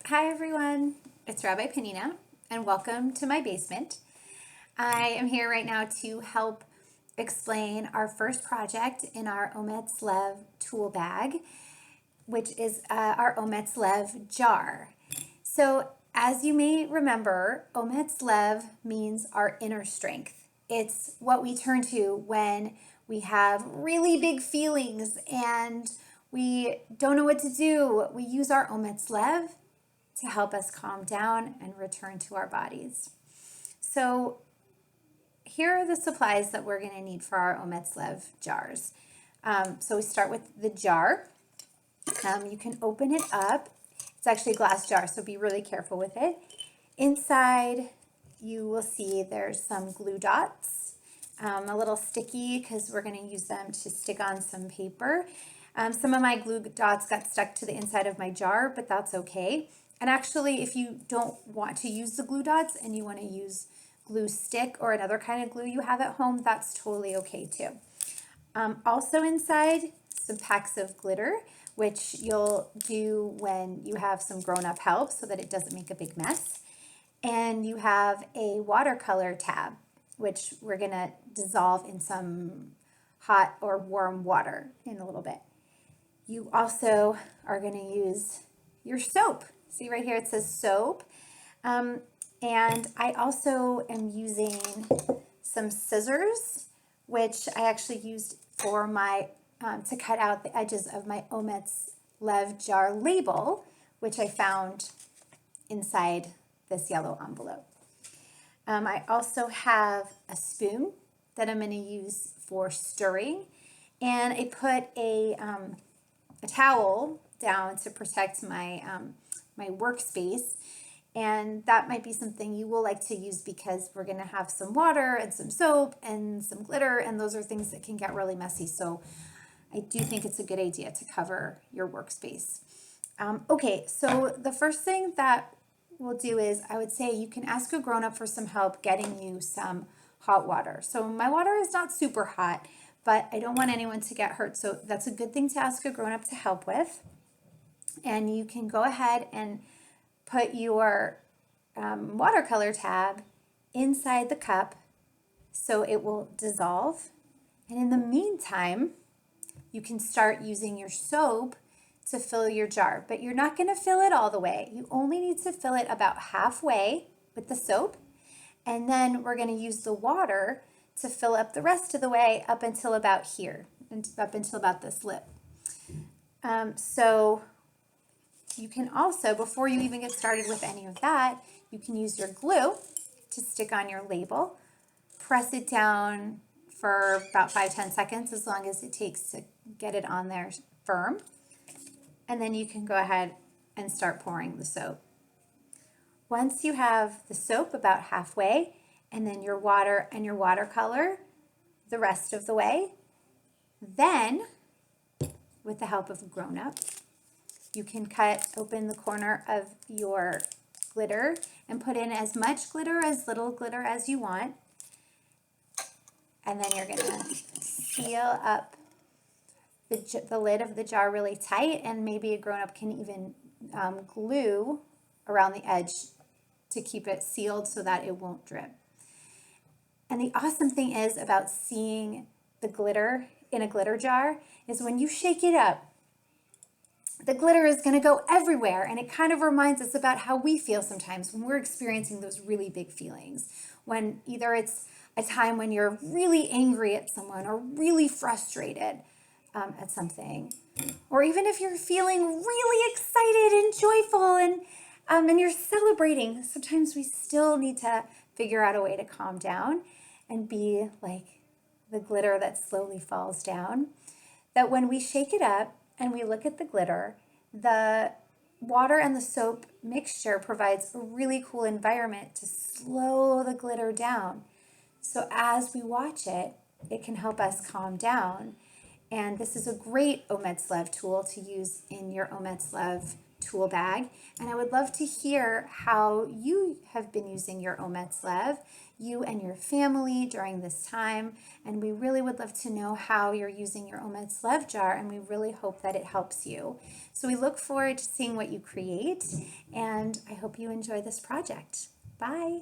Hi everyone, it's Rabbi Panina and welcome to my basement. I am here right now to help explain our first project in our Ometz Lev tool bag, which is our Ometz Lev Jar. So as you may remember, Ometz Lev means our inner strength. It's what we turn to when we have really big feelings and we don't know what to do. We use our Ometz Lev to help us calm down and return to our bodies. So here are the supplies that we're going to need for our Ometz Lev jars. So we start with the jar. You can open it up. It's actually a glass jar, so be really careful with it. Inside, you will see there's some glue dots, a little sticky because we're going to use them to stick on some paper. Some of my glue dots got stuck to the inside of my jar, but that's okay. And actually, if you don't want to use the glue dots and you want to use glue stick or another kind of glue you have at home, that's totally okay too. Also inside, some packs of glitter, which you'll do when you have some grown-up help so that it doesn't make a big mess. And you have a watercolor tab, which we're gonna dissolve in some hot or warm water in a little bit. You also are gonna use your soap. See right here, it says soap. And I also am using some scissors, which I actually used for my, to cut out the edges of my Ometz Lev Jar label, which I found inside this yellow envelope. I also have a spoon that I'm going to use for stirring, and I put a towel down to protect my my workspace, and that might be something you will like to use because we're going to have some water and some soap and some glitter, and those are things that can get really messy. So I do think it's a good idea to cover your workspace. Okay, so the first thing that we'll do is I would say you can ask a grown-up for some help getting you some hot water. So my water is not super hot, but I don't want anyone to get hurt. So that's a good thing to ask a grown-up to help with. And you can go ahead and put your watercolor tab inside the cup so it will dissolve. And in the meantime, you can start using your soap to fill your jar, but you're not going to fill it all the way. You only need to fill it about halfway with the soap. And then we're going to use the water to fill up the rest of the way up until about here, and up until about this lip. So you can also, before you even get started with any of that, you can use your glue to stick on your label. Press it down for about 5-10 seconds, as long as it takes to get it on there firm. And then you can go ahead and start pouring the soap. Once you have the soap about halfway, and then your water and your watercolor the rest of the way, then, with the help of a grown-up, you can cut open the corner of your glitter and put in as much glitter, as little glitter as you want. And then you're gonna seal up the lid of the jar really tight, and maybe a grown-up can even glue around the edge to keep it sealed so that it won't drip. And the awesome thing is about seeing the glitter in a glitter jar is when you shake it up, the glitter is going to go everywhere, and it kind of reminds us about how we feel sometimes when we're experiencing those really big feelings. When either it's a time when you're really angry at someone or really frustrated at something, or even if you're feeling really excited and joyful and you're celebrating, sometimes we still need to figure out a way to calm down and be like the glitter that slowly falls down. That when we shake it up and we look at the glitter, the water and the soap mixture provides a really cool environment to slow the glitter down. So as we watch it, it can help us calm down. And this is a great Ometz Lev tool to use in your Ometz Lev tool bag. And I would love to hear how you have been using your Ometz Lev. you and your family during this time. And we really would love to know how you're using your Ometz Lev Jar, and we really hope that it helps you. So we look forward to seeing what you create, and I hope you enjoy this project. Bye.